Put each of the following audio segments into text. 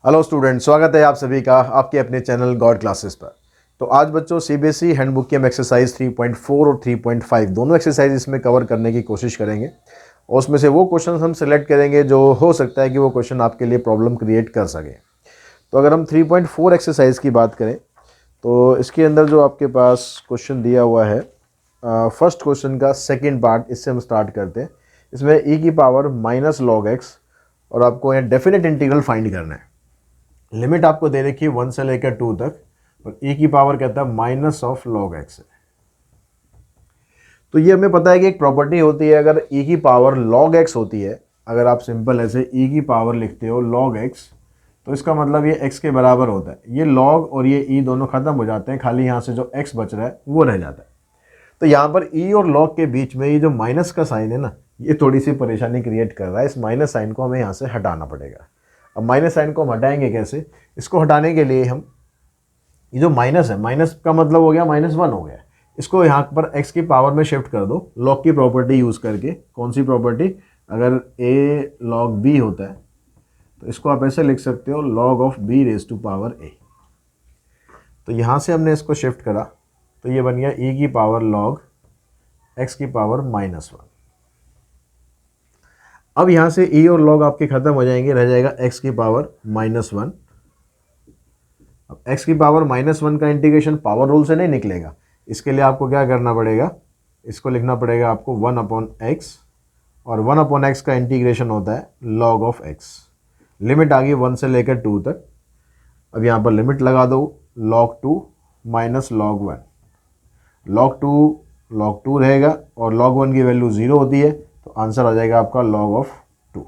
Hello student, स्वागत है आप सभी का आपके अपने चैनल गॉड क्लासेस पर। तो आज बच्चों सीबीएसई हैंडबुक की हम एक्सरसाइज 3.4 और 3.5 दोनों एक्सरसाइज इसमें कवर करने की कोशिश करेंगे और उसमें से वो क्वेश्चन हम सिलेक्ट करेंगे जो हो सकता है कि वो क्वेश्चन आपके लिए प्रॉब्लम क्रिएट कर सके। तो अगर हम 3.4 एक्सरसाइज की बात करें तो इसके अंदर जो आपके पास क्वेश्चन दिया हुआ है, फर्स्ट क्वेश्चन का सेकेंड पार्ट, इससे हम स्टार्ट करते हैं। इसमें ई की पावर माइनस लॉग एक्स और आपको यहाँ डेफिनेट इंटीग्रल फाइंड करना है। लिमिट आपको दे रखी है 1 से लेकर 2 तक और e की पावर कहता है माइनस ऑफ लॉग एक्स है। तो ये हमें पता है कि एक प्रॉपर्टी होती है, अगर e की पावर log x होती है, अगर आप सिंपल ऐसे e की पावर लिखते हो log x, तो इसका मतलब ये x के बराबर होता है। ये log और ये e दोनों खत्म हो जाते हैं, खाली यहाँ से जो x बच रहा है वो रह जाता है। तो यहाँ पर e और log के बीच में ये जो माइनस का साइन है ना, ये थोड़ी सी परेशानी क्रिएट कर रहा है। इस माइनस साइन को हमें यहाँ से हटाना पड़ेगा। अब माइनस साइन को हम हटाएंगे कैसे? इसको हटाने के लिए हम ये जो माइनस है, माइनस का मतलब हो गया -1 हो गया, इसको यहाँ पर x की पावर में शिफ्ट कर दो लॉग की प्रॉपर्टी यूज़ करके। कौन सी प्रॉपर्टी? अगर a log b होता है तो इसको आप ऐसे लिख सकते हो log of b raise to power a। तो यहाँ से हमने इसको शिफ्ट करा तो ये बन गया e की पावर log x की पावर -1। अब यहाँ से e और log आपके ख़त्म हो जाएंगे, रह जाएगा x की पावर -1। अब x की पावर -1 का इंटीग्रेशन पावर रूल से नहीं निकलेगा। इसके लिए आपको क्या करना पड़ेगा? इसको लिखना पड़ेगा आपको 1/x, और 1/x का इंटीग्रेशन होता है log ऑफ x। लिमिट आ गई 1 से लेकर 2 तक। अब यहाँ पर लिमिट लगा दो log 2 माइनस log 1। log 2 रहेगा और log 1 की वैल्यू 0 होती है, तो आंसर आ जाएगा आपका log ऑफ 2।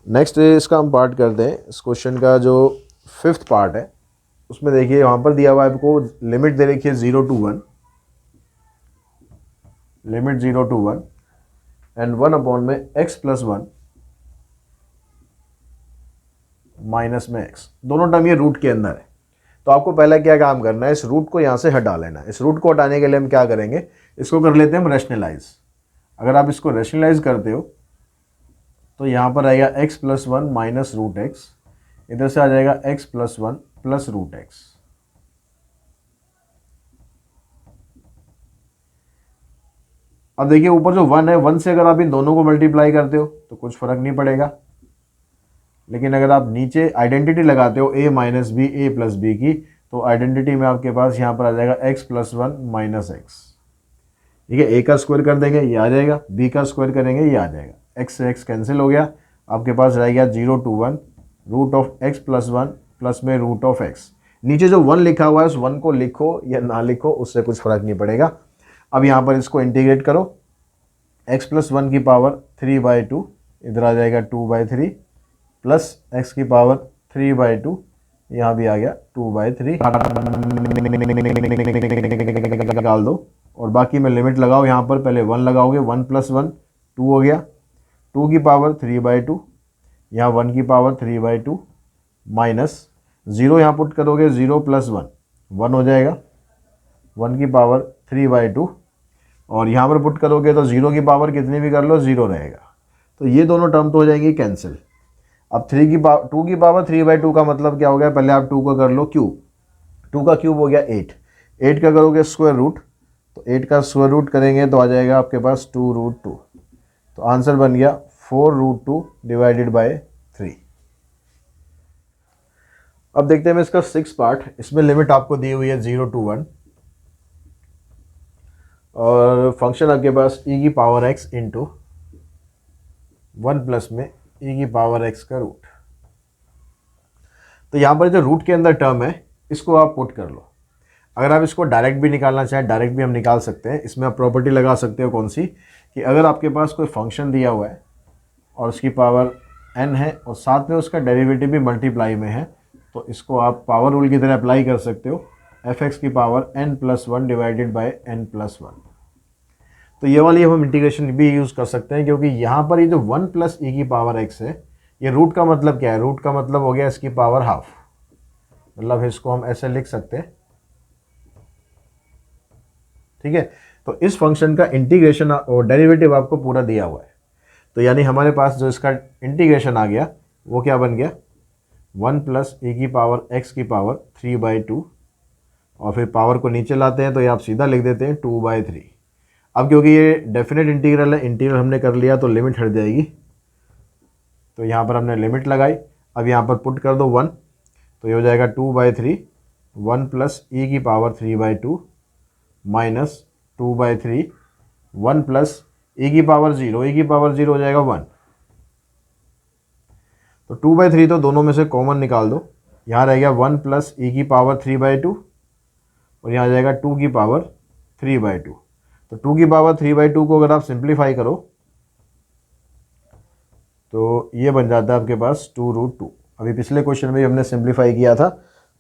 नेक्स्ट इसका हम पार्ट करते हैं। इस क्वेश्चन का जो फिफ्थ पार्ट है उसमें देखिए वहाँ पर दिया हुआ है आपको लिमिट दे रखी है 0 to 1, लिमिट 0 to 1 एंड 1 में x प्लस 1 माइनस में x, दोनों टर्म ये रूट के अंदर है। तो आपको पहले क्या काम करना है? इस रूट को यहाँ से हटा लेना है। इस रूट को हटाने के लिए हम क्या करेंगे? इसको कर लेते हैं हम रैशनलाइज। अगर आप इसको रैशनलाइज करते हो तो यहाँ पर आएगा x plus 1 minus root x, इधर से आ जाएगा x plus 1 plus root x. अब देखिए ऊपर जो 1 है, 1 से अगर आप इन दोनों को मल्टीप्लाई करते हो तो कुछ फर्क नहीं पड़ेगा, लेकिन अगर आप नीचे आइडेंटिटी लगाते हो a minus b a plus b की, तो आइडेंटिटी में आपके पास यहाँ पर आ जाएगा x प्लस 1 माइनस एक्स। ठीक है, a का स्क्वायर कर देंगे ये आ जाएगा, b का स्क्वायर करेंगे ये आ जाएगा, x से x कैंसिल हो गया। आपके पास रह गया 0 to 1 root of x plus 1 plus में रूट ऑफ x। नीचे जो 1 लिखा हुआ है उस 1 को लिखो या ना लिखो उससे कुछ फर्क नहीं पड़ेगा। अब यहाँ पर इसको इंटीग्रेट करो, x प्लस 1 की पावर 3/2 इधर आ जाएगा 2/3 प्लस x की पावर 3/2 यहाँ भी आ गया 2/3 निकाल दो और बाकी में लिमिट लगाओ। यहाँ पर पहले 1 लगाओगे, 1 प्लस 1 2 हो गया, 2 की पावर 3/2, यहाँ 1 की पावर 3/2 माइनस 0 यहाँ पुट करोगे, 0 प्लस 1 1 हो जाएगा, 1 की पावर 3/2 और यहाँ पर पुट करोगे तो 0 की पावर कितनी भी कर लो 0 रहेगा। तो ये दोनों टर्म तो हो जाएंगी कैंसिल। अब 2 की पावर 3/2 का मतलब क्या हो गया? पहले आप 2 का कर लो क्यूब, 2 का क्यूब हो गया 8, 8 का करोगे स्क्वायर रूट, तो 8 का स्क्वायर रूट करेंगे तो आ जाएगा आपके पास 2√2। तो आंसर बन गया 4√2 डिवाइडेड बाय 3। अब देखते हैं इसका 6 पार्ट। इसमें लिमिट आपको दी हुई है 0 to 1 और फंक्शन आपके पास e की पावर x इंटू 1 प्लस में e की पावर x का रूट। तो यहाँ पर जो रूट के अंदर टर्म है इसको आप पुट कर लो। अगर आप इसको डायरेक्ट भी निकालना चाहें डायरेक्ट भी हम निकाल सकते हैं। इसमें आप प्रॉपर्टी लगा सकते हो, कौन सी? कि अगर आपके पास कोई फंक्शन दिया हुआ है और उसकी पावर n है और साथ में उसका डेरिवेटिव भी मल्टीप्लाई में है, तो इसको आप पावर रूल की तरह अप्लाई कर सकते हो, fx की power n plus 1 divided by n plus 1। तो ये वाली हम इंटीग्रेशन भी यूज़ कर सकते हैं, क्योंकि यहाँ पर ये जो 1 प्लस e की पावर x है, ये रूट का मतलब क्या है? रूट का मतलब हो गया इसकी पावर हाफ, मतलब इसको हम ऐसे लिख सकते हैं। ठीक है, तो इस फंक्शन का इंटीग्रेशन और डेरिवेटिव आपको पूरा दिया हुआ है। तो यानी हमारे पास जो इसका इंटीग्रेशन आ गया वो क्या बन गया 1 प्लस ए की पावर एक्स की पावर 3/2, और फिर पावर को नीचे लाते हैं तो ये आप सीधा लिख देते हैं 2/3। अब क्योंकि ये डेफिनेट इंटीग्रल है, इंटीग्रल हमने कर लिया तो लिमिट हट जाएगी, तो यहाँ पर हमने लिमिट लगाई। अब यहाँ पर पुट कर दो 1, तो ये हो जाएगा 2/3, 1 प्लस e की पावर 3/2 माइनस 2/3, 1 प्लस e की पावर 0, e की पावर 0 हो जाएगा 1, तो 2/3 तो दोनों में से कॉमन निकाल दो। यहाँ रह गया 1 प्लस e की पावर 3/2 और यहाँ आ जाएगा 2 की पावर 3/2। तो 2 की पावर 3/2 को अगर आप सिंप्लीफाई करो तो ये बन जाता है आपके पास 2√2। अभी पिछले क्वेश्चन में हमने सिंप्लीफाई किया था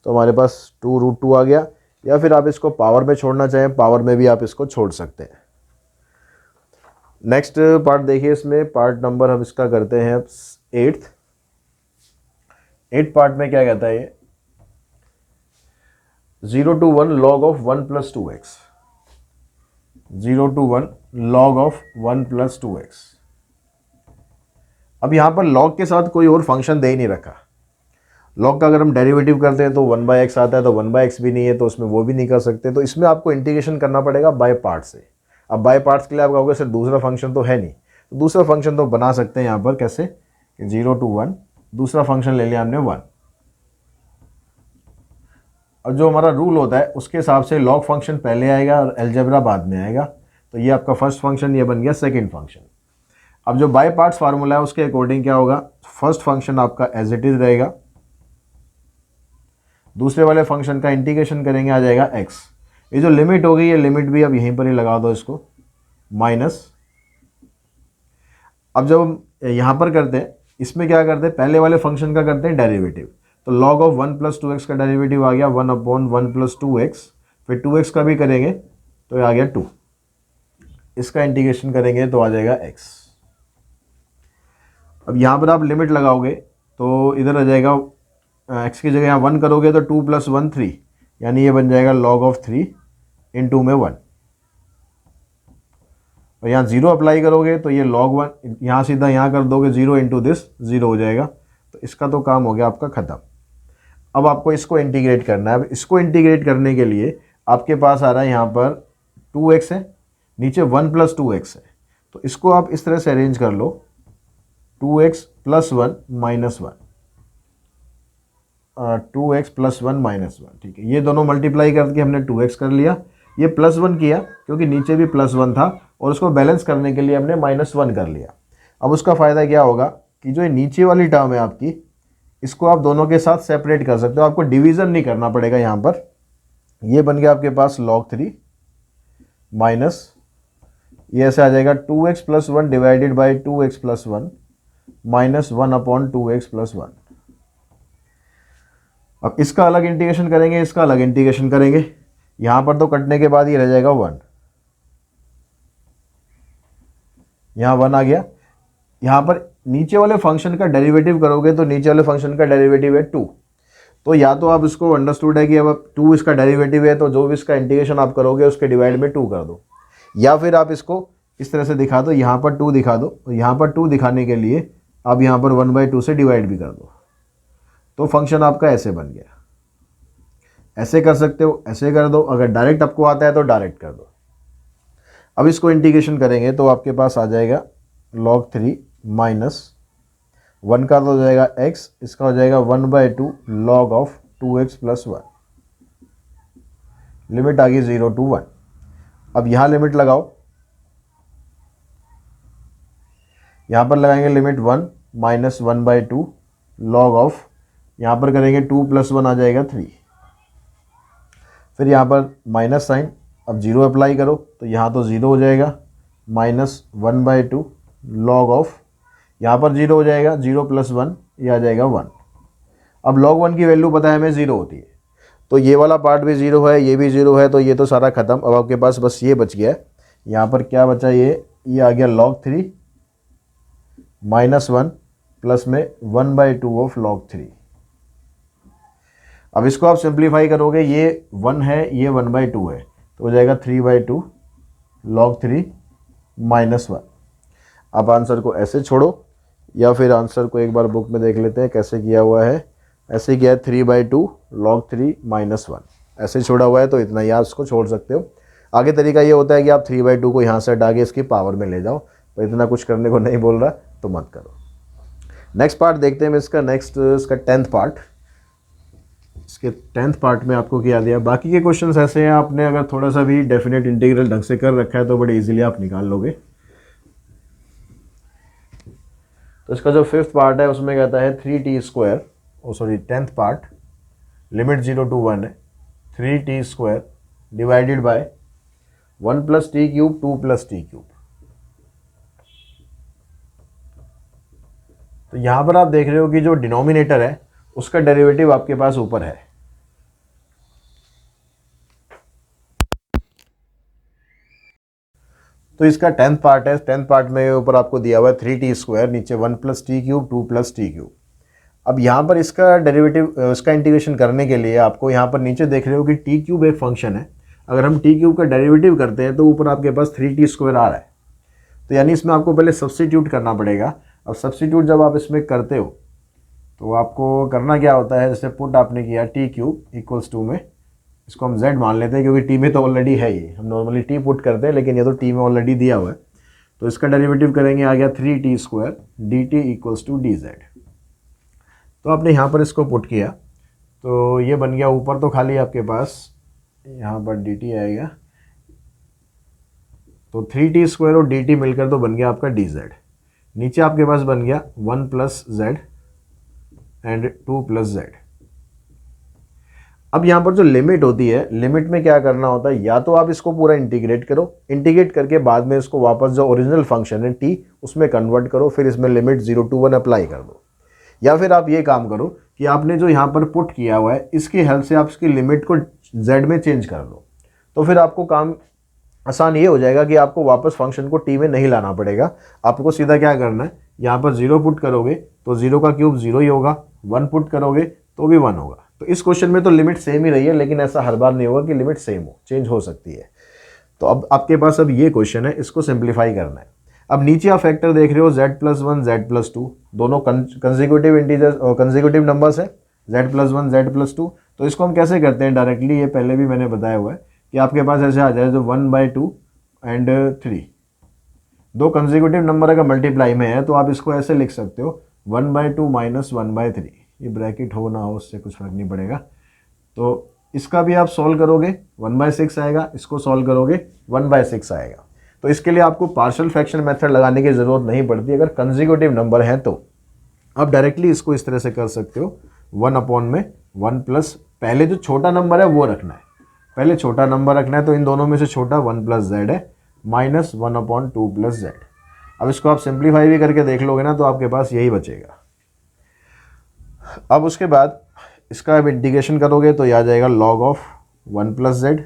तो हमारे पास 2√2 आ गया, या फिर आप इसको पावर में छोड़ना चाहें पावर में भी आप इसको छोड़ सकते हैं। नेक्स्ट पार्ट देखिए, इसमें पार्ट नंबर हम इसका करते हैं 8 पार्ट में क्या कहता है ये 0 to 1 log of 1 plus 2x, 0 to 1 log of 1 plus 2x। अब यहाँ पर log के साथ कोई और फंक्शन दे ही नहीं रखा। log का अगर हम डेरिवेटिव करते हैं तो 1/x आता है, तो 1/x भी नहीं है तो उसमें वो भी नहीं कर सकते, तो इसमें आपको इंटीग्रेशन करना पड़ेगा बाय पार्ट से। अब बाय पार्ट्स के लिए आप कहोगे सर दूसरा फंक्शन तो है नहीं, तो दूसरा फंक्शन तो बना सकते हैं यहाँ पर। कैसे कि 0 to 1 दूसरा फंक्शन ले लिया हमने 1, और जो हमारा रूल होता है उसके हिसाब से लॉग फंक्शन पहले आएगा और अलजेब्रा बाद में आएगा। तो ये आपका फर्स्ट फंक्शन, ये बन गया सेकंड फंक्शन। अब जो बाय पार्ट्स फार्मूला है उसके अकॉर्डिंग क्या होगा, फर्स्ट फंक्शन आपका एज इट इज रहेगा, दूसरे वाले फंक्शन का इंटीग्रेशन करेंगे आ जाएगा x। ये जो लिमिट होगी ये लिमिट भी अब यहीं पर ही लगा दो इसको, माइनस। अब जब हम यहाँ पर करते हैं इसमें क्या करते हैं, पहले वाले फंक्शन का करते हैं डेरिवेटिव, तो log ऑफ 1 प्लस 2x का डेरिवेटिव आ गया 1/1 प्लस 2x, फिर 2x का भी करेंगे तो ये आ गया 2, इसका इंटीग्रेशन करेंगे तो आ जाएगा x। अब यहाँ पर आप लिमिट लगाओगे तो इधर आ जाएगा x की जगह यहाँ 1 करोगे तो 2 + 1 3, यानी ये बन जाएगा log ऑफ 3 इन 2 में 1, और यहाँ 0 अप्लाई करोगे तो ये log 1 यहाँ सीधा यहाँ कर दोगे 0 इंटू दिस 0 हो जाएगा, तो इसका तो काम हो गया आपका ख़त्म। अब आपको इसको इंटीग्रेट करना है। अब इसको इंटीग्रेट करने के लिए आपके पास आ रहा है यहाँ पर 2x है, नीचे 1 + 2x है, तो इसको आप इस तरह से अरेंज कर लो 2x + 1 - 1, 2x + 1 - 1, ठीक है। ये दोनों मल्टीप्लाई करके हमने 2x कर लिया, ये +1 किया क्योंकि नीचे भी +1 था और उसको बैलेंस करने के लिए हमने -1 कर लिया। अब उसका फ़ायदा क्या होगा कि जो ये नीचे वाली टर्म है आपकी, इसको आप दोनों के साथ सेपरेट कर सकते हो, आपको डिवीज़न नहीं करना पड़ेगा यहाँ पर। ये बन गया आपके पास log 3 माइनस ये ऐसे आ जाएगा 2x + 1 divided by 2x + 1 minus 1/2x + 1। अब इसका अलग इंटीग्रेशन करेंगे, इसका अलग इंटीग्रेशन करेंगे, यहाँ पर तो कटने के बाद ये रह जाएगा 1, यहाँ 1 आ गया। यहाँ पर नीचे वाले फंक्शन का डेरिवेटिव करोगे तो नीचे वाले फंक्शन का डेरिवेटिव है 2, तो या तो आप इसको अंडरस्टूड है कि अब 2 इसका डेरिवेटिव है तो जो भी इसका इंटीग्रेशन आप करोगे उसके डिवाइड में 2 कर दो, या फिर आप इसको इस तरह से दिखा दो, यहाँ पर 2 दिखा दो, और यहाँ पर 2 दिखाने के लिए आप यहाँ पर 1/2 से डिवाइड भी कर दो, तो फंक्शन आपका ऐसे बन गया। ऐसे कर सकते हो, ऐसे कर दो, अगर डायरेक्ट आपको आता है तो डायरेक्ट कर दो। अब इसको इंटीग्रेशन करेंगे तो आपके पास आ जाएगा log 3 माइनस 1 का तो हो जाएगा x, इसका हो जाएगा 1/2 log ऑफ 2x + 1, लिमिट आ गई 0 to 1। अब यहाँ लिमिट लगाओ, यहाँ पर लगाएंगे लिमिट 1 माइनस 1/2 log ऑफ, यहाँ पर करेंगे 2 + 1 आ जाएगा 3, फिर यहाँ पर माइनस साइन, अब 0 अप्लाई करो तो यहाँ तो 0 हो जाएगा, माइनस 1/2 log ऑफ, यहाँ पर 0 हो जाएगा, 0 + 1 ये आ जाएगा 1। अब log 1 की वैल्यू पता है हमें 0 होती है, तो ये वाला पार्ट भी 0 है, ये भी 0 है, तो ये तो सारा ख़त्म। अब आपके पास बस ये बच गया है, यहाँ पर क्या बचा, ये आ गया log 3 - 1 प्लस में 1/2 ऑफ log 3। अब इसको आप सिंप्लीफाई करोगे, ये 1 है, ये 1/2 है, तो हो जाएगा 3/2 log 3 - 1। आप आंसर को ऐसे छोड़ो, या फिर आंसर को एक बार बुक में देख लेते हैं कैसे किया हुआ है। ऐसे किया है 3/2 log 3 - 1, ऐसे छोड़ा हुआ है तो इतना ही आप इसको छोड़ सकते हो। आगे तरीका ये होता है कि आप 3/2 को यहाँ से हटा के इसकी पावर में ले जाओ, तो इतना कुछ करने को नहीं बोल रहा तो मत करो। नेक्स्ट पार्ट देखते हैं इसका। नेक्स्ट इसका 10th पार्ट। इसके 10th पार्ट में आपको क्या दिया, बाकी के क्वेश्चंस ऐसे हैं, आपने अगर थोड़ा सा भी डेफिनेट इंटीग्रल ढंग से कर रखा है तो बड़े इजीली आप निकाल लोगे। तो इसका जो 5th पार्ट है उसमें कहता है 3t², 10th part, limit 0 to 1 है, 3t² divided by 1 + t³, 2 + t³। तो यहां पर आप देख रहे हो कि जो डिनोमिनेटर है उसका डेरिवेटिव आपके पास ऊपर है। तो इसका 10th पार्ट है। 10th पार्ट में ऊपर आपको दिया हुआ है 3t², नीचे 1 + t³, 2 + t³। अब यहाँ पर इसका डेरिवेटिव, इसका इंटीग्रेशन करने के लिए आपको यहाँ पर नीचे देख रहे हो कि t³ एक फंक्शन है। अगर हम t³ का डेरिवेटिव करते हैं तो ऊपर आपके पास 3t² आ रहा है, तो यानी इसमें आपको पहले सब्स्टिट्यूट करना पड़ेगा। अब सब्स्टिट्यूट जब आप इसमें करते हो तो आपको करना क्या होता है, जैसे पुट आपने किया t³ = में, इसको हम z मान लेते हैं क्योंकि t में तो ऑलरेडी है ये, हम नॉर्मली t पुट करते हैं लेकिन ये तो t में ऑलरेडी दिया हुआ है। तो इसका डेरिवेटिव करेंगे, आ गया 3t² dt = dz। तो आपने यहाँ पर इसको पुट किया तो ये बन गया, ऊपर तो खाली आपके पास यहाँ पर dt आएगा, तो 3t² और dt मिलकर तो बन गया आपका dz। नीचे आपके पास बन गया 1 + z एंड 2 + z। अब यहाँ पर जो लिमिट होती है, लिमिट में क्या करना होता है, या तो आप इसको पूरा इंटीग्रेट करो, इंटीग्रेट करके बाद में इसको वापस जो ओरिजिनल फंक्शन है t उसमें कन्वर्ट करो, फिर इसमें लिमिट 0 to 1 अप्लाई कर दो। या फिर आप ये काम करो कि आपने जो यहाँ पर पुट किया हुआ है इसकी हेल्प से आप इसकी लिमिट को z में चेंज कर लो, तो फिर आपको काम आसान ये हो जाएगा कि आपको वापस फंक्शन को t में नहीं लाना पड़ेगा। आपको सीधा क्या करना है, यहाँ पर 0 पुट करोगे तो 0³ 0 ही होगा, 1 पुट करोगे तो भी 1 होगा। तो इस क्वेश्चन में तो लिमिट सेम ही रही है, लेकिन ऐसा हर बार नहीं होगा कि लिमिट सेम हो, चेंज हो सकती है। तो अब आपके पास अब ये क्वेश्चन है, इसको सिंप्लीफाई करना है। अब नीचे आप फैक्टर देख रहे हो z+1 z+2, दोनों कंसेक्यूटिव इंटीजर्स और कंसेक्यूटिव नंबर्स है, z+1 z+2। तो इसको हम कैसे करते हैं डायरेक्टली, ये पहले भी मैंने बताया हुआ है कि आपके पास ऐसे आ जाए जो 1/2 एंड 3, दो कंसेक्यूटिव नंबर अगर मल्टीप्लाई में है तो आप इसको ऐसे लिख सकते हो 1/2 - 1/3। ये ब्रैकेट हो ना हो उससे कुछ फर्क नहीं पड़ेगा। तो इसका भी आप सॉल्व करोगे 1/6 आएगा, इसको सॉल्व करोगे 1/6 आएगा। तो इसके लिए आपको पार्शियल फ्रैक्शन मेथड लगाने की ज़रूरत नहीं पड़ती। अगर कंसेक्यूटिव नंबर है तो आप डायरेक्टली इसको इस तरह से कर सकते हो, 1/1 प्लस पहले जो छोटा नंबर है वो रखना है, पहले छोटा नंबर रखना है, तो इन दोनों में से छोटा 1 + z है, -1/2 + z। अब इसको आप सिंप्लीफाई भी करके देख लोगे ना तो आपके पास यही बचेगा। अब उसके बाद इसका अब इंटीग्रेशन करोगे तो यह आ जाएगा log 1 + z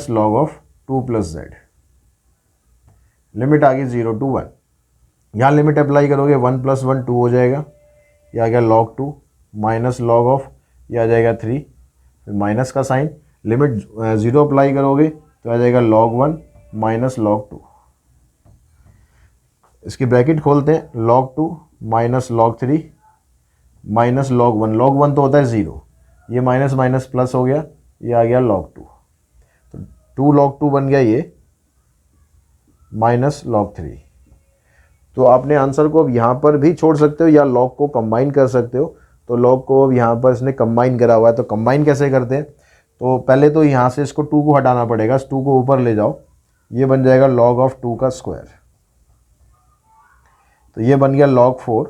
-log 2 + z। Limit आ गई 0 to 1। यहाँ लिमिट अप्लाई करोगे 1 + 1 2 हो जाएगा, यह आ गया log 2 -log यह आ जाएगा 3, फिर माइनस का साइन, लिमिट 0 अप्लाई करोगे तो आ जाएगा log 1 -log 2। इसकी ब्रैकेट खोलते हैं, log 2 -log 3 -log 1, log 1 तो होता है 0, ये माइनस माइनस प्लस हो गया, ये आ गया log 2, तो 2 log 2 बन गया ये -log 3। तो आपने आंसर को अब यहाँ पर भी छोड़ सकते हो या log को कंबाइन कर सकते हो। तो log को अब यहाँ पर इसने कंबाइन करा हुआ है, तो कंबाइन कैसे करते हैं, तो पहले तो यहाँ से इसको 2 को हटाना पड़ेगा, इस 2 को ऊपर ले जाओ, ये बन जाएगा log 2 का स्क्वायर, तो ये बन गया log 4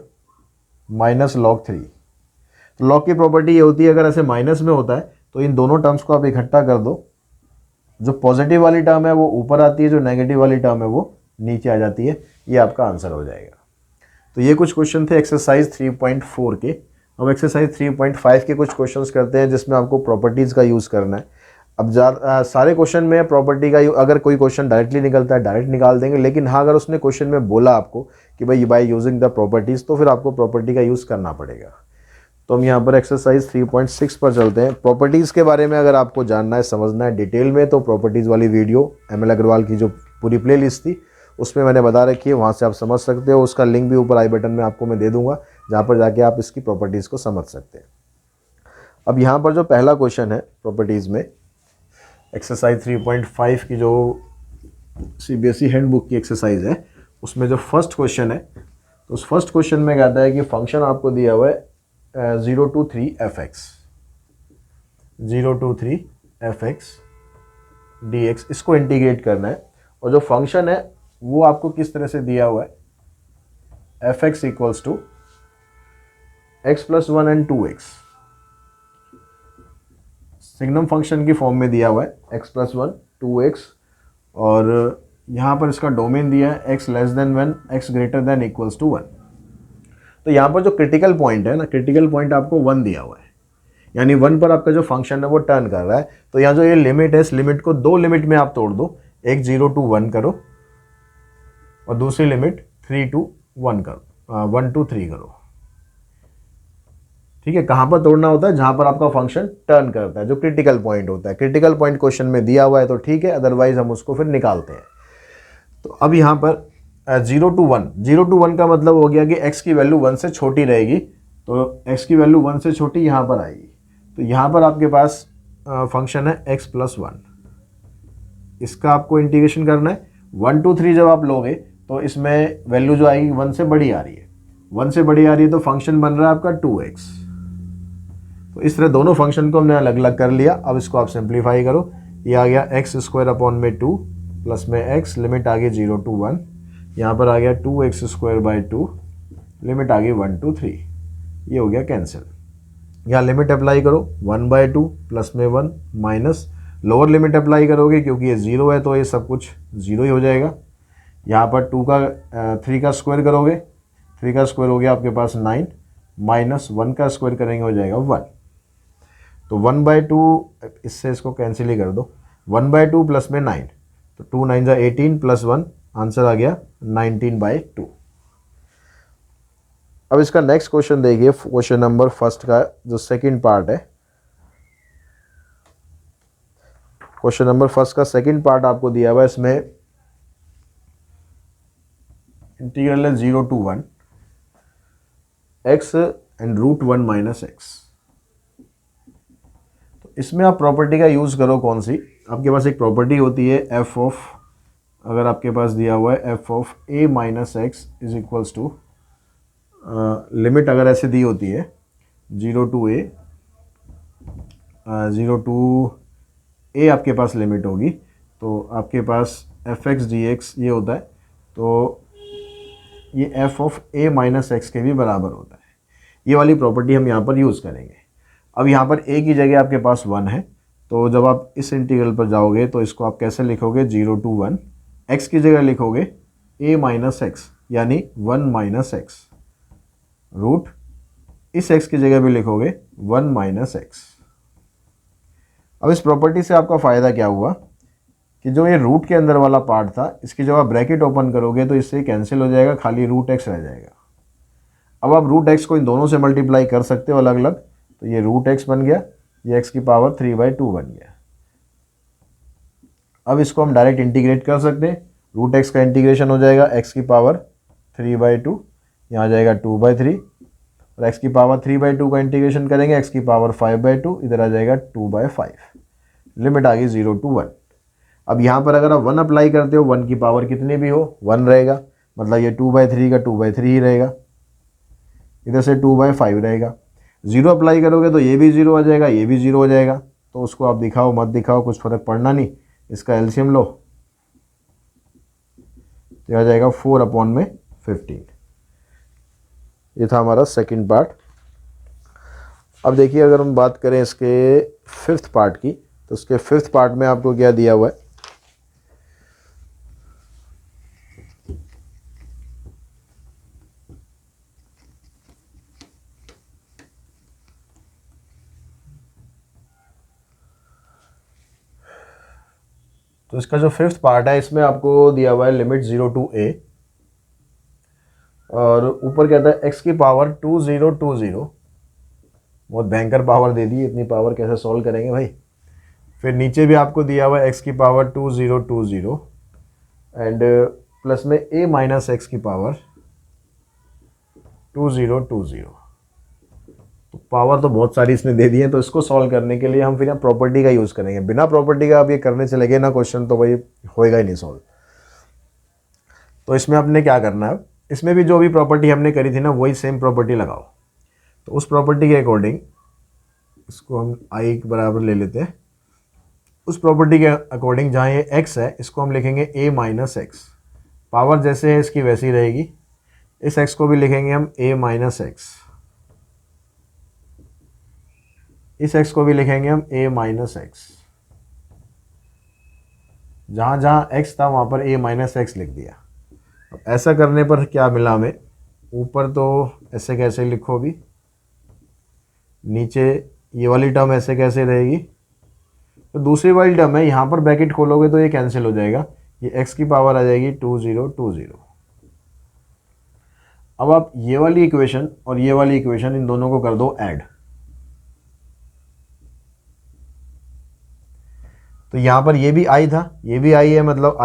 -log 3। तो log की प्रॉपर्टी ये होती है अगर ऐसे माइनस में होता है तो इन दोनों टर्म्स को आप इकट्ठा कर दो, जो पॉजिटिव वाली टर्म है वो ऊपर आती है, जो नेगेटिव वाली टर्म है वो नीचे आ जाती है, ये आपका आंसर हो जाएगा। तो ये कुछ क्वेश्चन थे एक्सरसाइज 3.4 के। अब एक्सरसाइज 3.5 के कुछ क्वेश्चंस करते हैं जिसमें आपको प्रॉपर्टीज़ का यूज़ करना है। अब सारे क्वेश्चन में प्रॉपर्टी का अगर कोई क्वेश्चन डायरेक्टली निकलता है डायरेक्ट निकाल देंगे, लेकिन हाँ अगर उसने क्वेश्चन में बोला आपको कि भाई बाय यूजिंग द प्रॉपर्टीज़, तो फिर आपको प्रॉपर्टी का यूज़ करना पड़ेगा। तो हम यहाँ पर एक्सरसाइज 3.6 पर चलते हैं। प्रॉपर्टीज़ के बारे में अगर आपको जानना है समझना है डिटेल में, तो प्रॉपर्टीज़ वाली वीडियो ML अग्रवाल की जो पूरी प्लेलिस्ट थी उसमें मैंने बता रखी है, वहाँ से आप समझ सकते हो। उसका लिंक भी ऊपर आई बटन में आपको मैं दे दूंगा, जहाँ पर जाके आप इसकी प्रॉपर्टीज़ को समझ सकते हैं। अब यहाँ पर जो पहला क्वेश्चन है प्रॉपर्टीज़ में, एक्सरसाइज 3.5 की जो सीबीएसई हैंडबुक की एक्सरसाइज है, उसमें जो फर्स्ट क्वेश्चन है, तो उस फर्स्ट क्वेश्चन में कहता है कि फंक्शन आपको दिया हुआ है 0 to 3f(x), 0 to 3f(x) dx, इसको इंटीग्रेट करना है। और जो फंक्शन है वो आपको किस तरह से दिया हुआ है, f(x) equals to x + 1 and 2x, signum function की फॉर्म में दिया हुआ है, x + 1 2x, और यहाँ पर इसका डोमेन दिया है x < 1 x > 1। तो यहाँ पर जो क्रिटिकल पॉइंट है ना, क्रिटिकल पॉइंट आपको 1 दिया हुआ है, यानी 1 पर आपका जो फंक्शन है वो टर्न कर रहा है। तो यहाँ जो ये लिमिट है, इस लिमिट को दो लिमिट में आप तोड़ दो, एक 0 to 1 करो और दूसरी लिमिट 3 to 1 करो, 1 to 3 करो। ठीक है, कहाँ पर तोड़ना होता है, जहाँ पर आपका फंक्शन टर्न करता है, जो क्रिटिकल पॉइंट होता है। क्रिटिकल पॉइंट क्वेश्चन में दिया हुआ है तो ठीक है, अदरवाइज हम उसको फिर निकालते हैं। तो अब यहाँ पर 0 to 1, 0 to 1 का मतलब हो गया कि x की वैल्यू 1 से छोटी रहेगी, तो x की वैल्यू 1 से छोटी यहाँ पर आएगी। तो यहाँ पर आपके पास फंक्शन है x + 1, इसका आपको इंटीग्रेशन करना है। 1 to 3 जब आप लोगे तो इसमें वैल्यू जो आएगी 1 से बड़ी आ रही है, 1 से बड़ी आ रही है, तो फंक्शन बन रहा है आपका 2x। तो इस तरह दोनों फंक्शन को हमने अलग अलग कर लिया। अब इसको आप सिंप्लीफाई करो, ये आ गया x² / 2 प्लस में x, लिमिट आ गई 0 to 1, यहाँ पर आ गया 2x² / 2, लिमिट आ गई 1 to 3, ये हो गया कैंसिल। यहाँ लिमिट अप्लाई करो, 1/2 प्लस में 1 माइनस लोअर लिमिट अप्लाई करोगे, क्योंकि ये 0 है तो ये सब कुछ 0 ही हो जाएगा। यहाँ पर 3 का स्क्वायर करोगे, 3 का स्क्वायर हो गया आपके पास 9, माइनस 1 का स्क्वायर करेंगे हो जाएगा 1। तो 1/2, इससे इसको कैंसिल ही कर दो, 1/2 प्लस में 9, तो 2 9 = 18 प्लस 1, आंसर आ गया 19/2। अब इसका नेक्स्ट क्वेश्चन देखिए, क्वेश्चन नंबर फर्स्ट का जो सेकंड पार्ट है, क्वेश्चन नंबर फर्स्ट का सेकंड पार्ट आपको दिया हुआ है। इसमें इंटीग्रल है 0 to 1 x and √1 - x। तो इसमें आप प्रॉपर्टी का यूज़ करो, कौन सी, आपके पास एक प्रॉपर्टी होती है f ऑफ, अगर आपके पास दिया हुआ है f of a - x is equals to, limit अगर ऐसे दी होती है 0 to a, 0 to a आपके पास लिमिट होगी, तो आपके पास f(x) dx ये होता है, तो ये f ऑफ a - x के भी बराबर होता है। ये वाली प्रॉपर्टी हम यहाँ पर यूज़ करेंगे। अब यहाँ पर a की जगह आपके पास 1 है, तो जब आप इस इंटीग्रल पर जाओगे तो इसको आप कैसे लिखोगे, 0 to 1, x की जगह लिखोगे a - x, यानी 1 - x, रूट इस x की जगह भी लिखोगे 1 - x। अब इस प्रॉपर्टी से आपका फ़ायदा क्या हुआ कि जो ये रूट के अंदर वाला पार्ट था, इसकी जब आप ब्रैकेट ओपन करोगे तो इससे कैंसिल हो जाएगा, खाली √x रह जाएगा। अब आप √x को इन दोनों से मल्टीप्लाई कर सकते हो अलग अलग, तो ये √x बन गया, ये x की पावर 3/2 बन गया। अब इसको हम डायरेक्ट इंटीग्रेट कर सकते हैं, √x का इंटीग्रेशन हो जाएगा x की पावर 3/2, यहाँ आ जाएगा 2/3, और x की पावर 3/2 का इंटीग्रेशन करेंगे, x की पावर 5/2, इधर आ जाएगा 2/5, लिमिट आ गई 0 to 1। अब यहाँ पर अगर आप 1 अप्लाई करते हो, 1 की पावर कितनी भी हो 1 रहेगा, मतलब ये 2/3 का 2/3 ही रहेगा, इधर से 2/5 रहेगा। 0 अप्लाई करोगे तो ये भी 0 आ जाएगा, ये भी 0 हो जाएगा, तो उसको आप दिखाओ मत दिखाओ कुछ फ़र्क पड़ना नहीं, इसका एलसीएम लो, तो आ जाएगा 4/15। ये था हमारा सेकंड पार्ट। अब देखिए, अगर हम बात करें इसके फिफ्थ पार्ट की, तो उसके फिफ्थ पार्ट में आपको क्या दिया हुआ है, तो इसका जो फिफ्थ पार्ट है इसमें आपको दिया हुआ है लिमिट 0 to a, और ऊपर कहता है x की पावर 2020, बहुत भयंकर पावर दे दी, इतनी पावर कैसे सॉल्व करेंगे भाई। फिर नीचे भी आपको दिया हुआ है x की पावर 2020 एंड प्लस में a माइनस एक्स की पावर 2020। तो पावर तो बहुत सारी इसने दे दी है, तो इसको सॉल्व करने के लिए हम फिर यहाँ प्रॉपर्टी का यूज़ करेंगे। बिना प्रॉपर्टी का आप ये करने चले गए ना क्वेश्चन, तो भाई होएगा ही नहीं सॉल्व। तो इसमें आपने क्या करना है, इसमें भी जो भी प्रॉपर्टी हमने करी थी ना वही सेम प्रॉपर्टी लगाओ। तो उस प्रॉपर्टी के अकॉर्डिंग इसको हम i के बराबर ले लेते हैं। उस प्रॉपर्टी के अकॉर्डिंग जहाँ ये x है इसको हम लिखेंगे a माइनस एक्स। पावर जैसे है इसकी वैसी रहेगी। इस x को भी लिखेंगे हम a माइनस एक्स, इस x को भी लिखेंगे हम a माइनस एक्स। जहाँ जहाँ x था वहाँ पर a माइनस एक्स लिख दिया। ऐसा करने पर क्या मिला हमें, ऊपर तो ऐसे कैसे लिखो भी, नीचे ये वाली टर्म ऐसे कैसे रहेगी, तो दूसरी वाली टर्म है यहाँ पर ब्रैकेट खोलोगे तो ये कैंसिल हो जाएगा, ये x की पावर आ जाएगी 2020। अब आप ये वाली इक्वेशन और ये वाली इक्वेशन इन दोनों को कर दो ऐड। तो यहाँ पर ये भी i था, ये भी i है, मतलब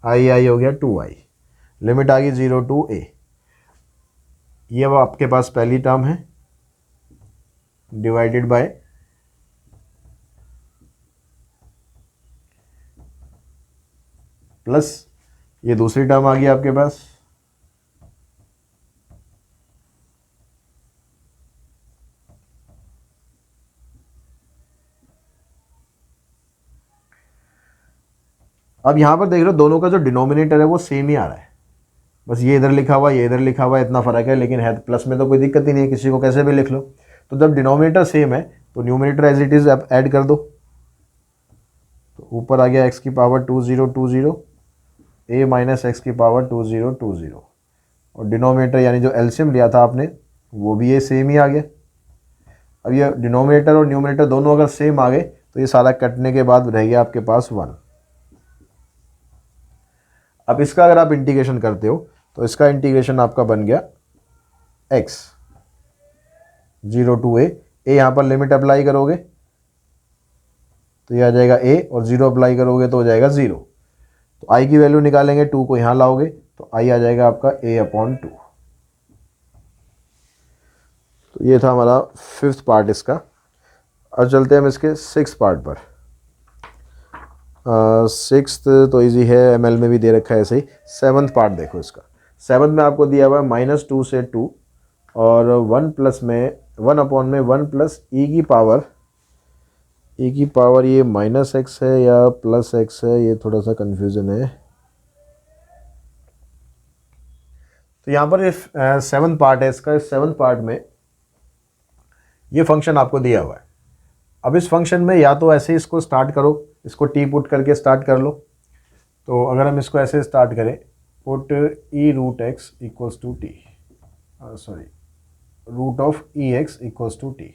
i हो गया 2i। लिमिट आ गई 0 to a। ये अब आपके पास पहली टर्म है डिवाइडेड बाय प्लस ये दूसरी टर्म आ गई आपके पास, अब यहां पर देख लो दोनों का जो डिनोमिनेटर है वो सेम ही आ रहा है, बस ये इधर लिखा हुआ ये इधर लिखा हुआ इतना फर्क है, लेकिन है प्लस में तो कोई दिक्कत ही नहीं है, किसी को कैसे भी लिख लो। तो जब डिनोमिनेटर सेम है तो न्यूमिनेटर एज इट इज आप ऐड कर दो। तो ऊपर आ गया x की पावर 2020, a माइनस एक्स की पावर 2020, और डिनोमिनेटर यानी जो एलसीएम लिया था आपने वो भी ये सेम ही आ गया। अब ये डिनोमिनेटर और न्यूमिनेटर दोनों अगर सेम आ गए तो ये सारा कटने के बाद रह गया आपके पास 1। अब इसका अगर आप इंटीग्रेशन करते हो तो इसका इंटीग्रेशन आपका बन गया x 0 to a। यहाँ पर लिमिट अप्लाई करोगे तो ये आ जाएगा a, और 0 अप्लाई करोगे तो हो जाएगा 0। तो i की वैल्यू निकालेंगे, 2 को यहाँ लाओगे तो i आ जाएगा आपका a/2। तो ये था हमारा 5th पार्ट इसका। अब चलते हैं हम इसके 6th पार्ट पर। 6th तो इजी है, ml में भी दे रखा है ऐसे ही। 7th पार्ट देखो इसका। 7th में आपको दिया हुआ है -2 से 2 और 1 प्लस में 1/1 प्लस e की पावर ये -x है या +x है, ये थोड़ा सा कन्फ्यूज़न है। तो यहाँ पर 7th पार्ट है इसका। इस 7th पार्ट में ये फंक्शन आपको दिया हुआ है। अब इस फंक्शन में या तो ऐसे इसको स्टार्ट करो, इसको टी पुट करके स्टार्ट कर लो। तो अगर हम इसको ऐसे स्टार्ट करें, put e√x equals to t, root of e(x) equals to t.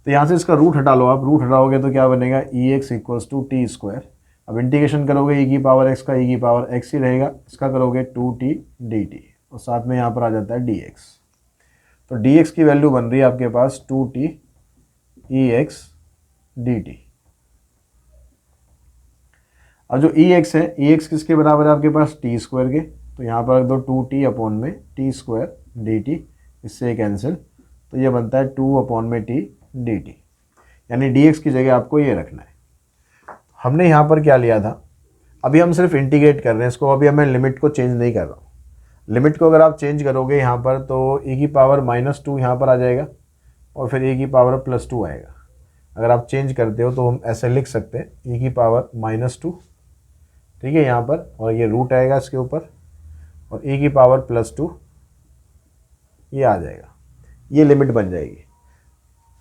तो यहाँ से इसका रूट हटा लो आप, रूट हटाओगे तो क्या बनेगा e(x) equals to t square. अब इंटीग्रेशन करोगे e की पावर x का e की पावर x ही रहेगा, इसका करोगे 2t dt, और साथ में यहाँ पर आ जाता है dx। तो dx की वैल्यू बन रही है आपके पास 2t e(x) dt। अब जो e(x) है, e(x) किसके बराबर है आपके पास t स्क्वायर के, तो यहाँ पर रख दो 2t/t² dt, इससे ये कैंसिल, तो ये बनता है 2/t dt, यानी dx की जगह आपको ये रखना है। हमने यहाँ पर क्या लिया था, अभी हम सिर्फ इंटीग्रेट कर रहे हैं इसको, अभी मैं लिमिट को चेंज नहीं कर रहा हूँ। लिमिट को अगर आप चेंज करोगे यहाँ पर तो e की पावर -2 यहाँ पर आ जाएगा और फिर e की पावर +2 आएगा। अगर आप चेंज करते हो तो हम ऐसे लिख सकते हैं e की पावर -2, ठीक है, यहाँ पर, और ये रूट आएगा इसके ऊपर, और e की पावर +2 ये आ जाएगा, ये लिमिट बन जाएगी।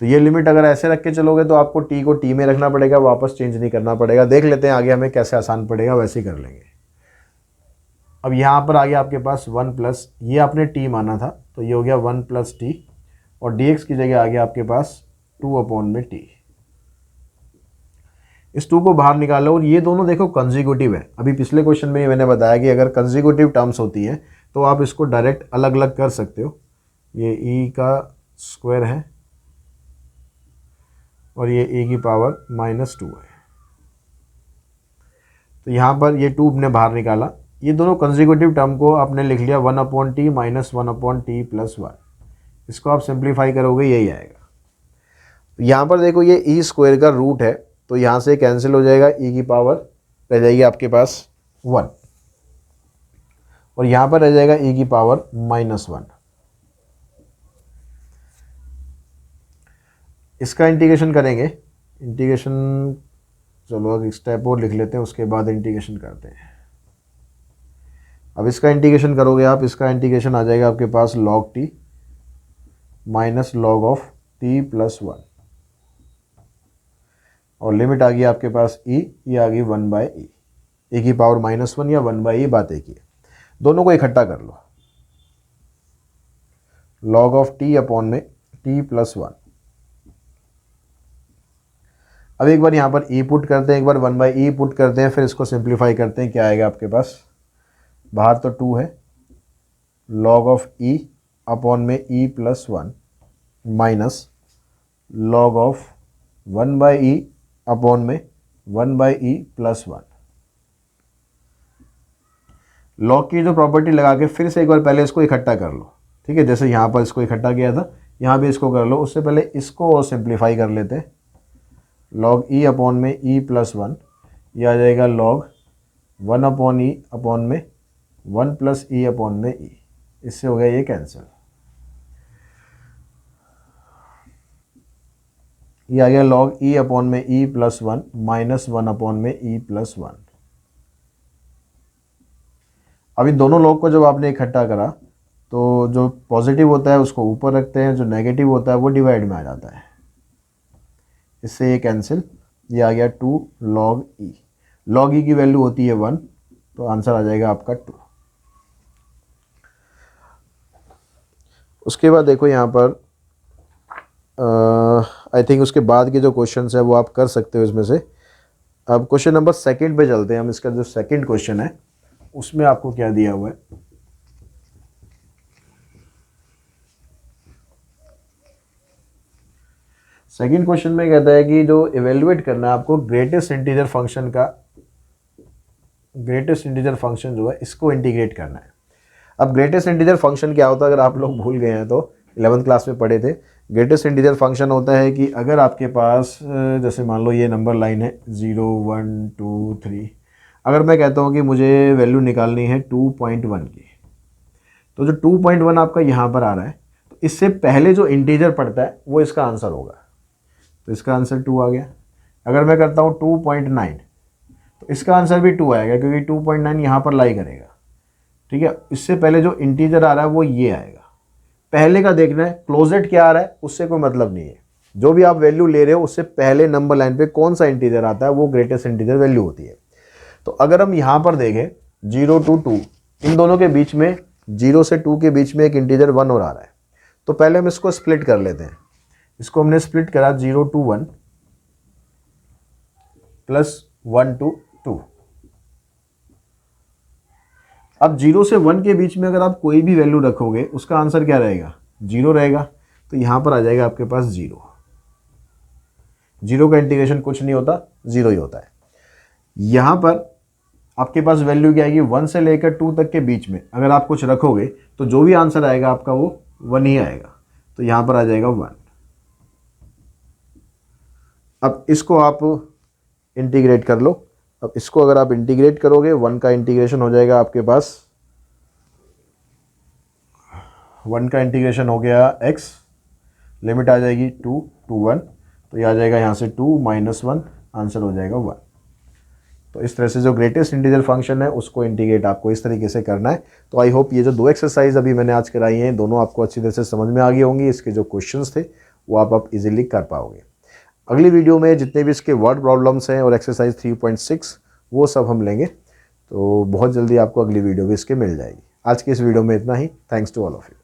तो ये लिमिट अगर ऐसे रख के चलोगे तो आपको t को t में रखना पड़ेगा, वापस चेंज नहीं करना पड़ेगा। देख लेते हैं आगे हमें कैसे आसान पड़ेगा, वैसे ही कर लेंगे। अब यहाँ पर आ गया आपके पास 1 प्लस, ये आपने t माना था तो ये हो गया 1 + t, और dx की जगह आ गया आपके पास 2/t। इस 2 को बाहर निकालो, और ये दोनों देखो कंसेक्यूटिव है। अभी पिछले क्वेश्चन में मैंने बताया कि अगर कंसेक्यूटिव टर्म्स होती हैं तो आप इसको डायरेक्ट अलग अलग कर सकते हो। ये e का स्क्वायर है और ये e की पावर -2 है। तो यहाँ पर ये 2 ने बाहर निकाला, ये दोनों कंसेक्यूटिव टर्म को आपने लिख लिया 1/t माइनस 1/t प्लस 1। इसको आप सिंप्लीफाई करोगे यही आएगा। तो यहाँ पर देखो ये ई स्क्वायर का रूट है, तो यहाँ से कैंसिल हो जाएगा, ई की पावर रह जाएगी आपके पास 1 और यहाँ पर रह जाएगा ई की पावर -1। इसका इंटीग्रेशन करेंगे, इंटीग्रेशन चलो अब स्टेप और लिख लेते हैं, उसके बाद इंटीग्रेशन करते हैं। अब इसका इंटीग्रेशन करोगे आप, इसका इंटीग्रेशन आ जाएगा आपके पास log t minus log of t plus 1 और लिमिट आ गई आपके पास e, ये आ गई 1/e, e की पावर -1 या 1/e, बात एक ही है। दोनों को इकट्ठा कर लो, log ऑफ t अपॉन में t प्लस 1। अब एक बार यहाँ पर e पुट करते हैं, एक बार 1/e पुट करते हैं, फिर इसको सिंप्लीफाई करते हैं। क्या आएगा आपके पास, बाहर तो 2 है, log ऑफ e अपॉन में e plus 1 minus log of 1/e upon में 1/e प्लस 1। log की जो प्रॉपर्टी लगा के फिर से एक बार पहले इसको इकट्ठा कर लो, ठीक है। जैसे यहाँ पर इसको इकट्ठा किया था, यहाँ भी इसको कर लो। उससे पहले इसको और सिंप्लीफाई कर लेते हैं। log e अपॉन में e प्लस 1, यह आ जाएगा log 1/e अपॉन में 1 प्लस e अपॉन में e। इससे हो गया ये कैंसिल, ये आ गया log e अपॉन में e प्लस 1 माइनस 1 अपॉन में e प्लस 1। अब इन दोनों log को जब आपने इकट्ठा करा तो जो पॉजिटिव होता है उसको ऊपर रखते हैं, जो नेगेटिव होता है वो डिवाइड में आ जाता है। इससे ये कैंसिल, ये आ गया 2 log e। log e की वैल्यू होती है 1, तो आंसर आ जाएगा आपका 2। उसके बाद देखो यहाँ पर आई थिंक उसके बाद के जो क्वेश्चंस है वो आप कर सकते हो इसमें से। अब क्वेश्चन नंबर 2 पे चलते हैं हम। इसका जो सेकंड क्वेश्चन है उसमें आपको क्या दिया हुआ है, सेकंड क्वेश्चन में कहता है कि जो इवेल्युएट करना है आपको ग्रेटेस्ट इंटीजर फंक्शन का, ग्रेटेस्ट इंटीजर फंक्शन जो है इसको इंटीग्रेट करना है। अब ग्रेटेस्ट इंटीजर फंक्शन क्या होता है, अगर आप लोग भूल गए हैं तो 11th क्लास में पढ़े थे। ग्रेटेस्ट इंटीजर फंक्शन होता है कि अगर आपके पास जैसे मान लो ये नंबर लाइन है 0 1 2 3, अगर मैं कहता हूँ कि मुझे वैल्यू निकालनी है 2.1 की, तो जो 2.1 आपका यहाँ पर आ रहा है, तो इससे पहले जो इंटीजर पड़ता है वो इसका आंसर होगा। तो इसका आंसर 2 आ गया। अगर मैं करता हूँ 2.9, तो इसका आंसर भी 2 आएगा, क्योंकि 2.9 यहाँ पर लाई करेगा, ठीक है। इससे पहले जो इंटीजर आ रहा है वो ये आएगा। पहले का देखना है, क्लोजेट क्या आ रहा है उससे कोई मतलब नहीं है। जो भी आप वैल्यू ले रहे हो उससे पहले नंबर लाइन पे कौन सा इंटीजर आता है वो ग्रेटेस्ट इंटीजर वैल्यू होती है। तो अगर हम यहाँ पर देखें 0 to 2, इन दोनों के बीच में 0 से 2 के बीच में एक इंटीजर 1 और आ रहा है। तो पहले हम इसको स्प्लिट कर लेते हैं। इसको हमने स्प्लिट करा 0 to 1 प्लस 1 to 2। अब 0 से 1 के बीच में अगर आप कोई भी वैल्यू रखोगे उसका आंसर क्या रहेगा, 0 रहेगा। तो यहाँ पर आ जाएगा आपके पास 0। 0 का इंटीग्रेशन कुछ नहीं होता, 0 ही होता है। यहाँ पर आपके पास वैल्यू क्या आएगी, 1 से लेकर 2 तक के बीच में अगर आप कुछ रखोगे तो जो भी आंसर आएगा आपका वो 1 ही आएगा। तो यहाँ पर आ जाएगा 1। अब इसको आप इंटीग्रेट कर लो। अब इसको अगर आप इंटीग्रेट करोगे 1 का इंटीग्रेशन हो जाएगा आपके पास, 1 का इंटीग्रेशन हो गया x, लिमिट आ जाएगी 2 to 1, तो ये आ जाएगा यहाँ से 2 - 1, आंसर हो जाएगा 1। तो इस तरह से जो ग्रेटेस्ट इंटीजर फंक्शन है उसको इंटीग्रेट आपको इस तरीके से करना है। तो आई होप ये जो 2 एक्सरसाइज अभी मैंने आज कराई हैं दोनों आपको अच्छी तरह से समझ में आ गई होंगी। इसके जो क्वेश्चंस थे वो आप इजीली कर पाओगे। अगली वीडियो में जितने भी इसके वर्ड प्रॉब्लम्स हैं और एक्सरसाइज 3.6 वो सब हम लेंगे। तो बहुत जल्दी आपको अगली वीडियो भी इसके मिल जाएगी। आज की इस वीडियो में इतना ही। Thanks to all of you.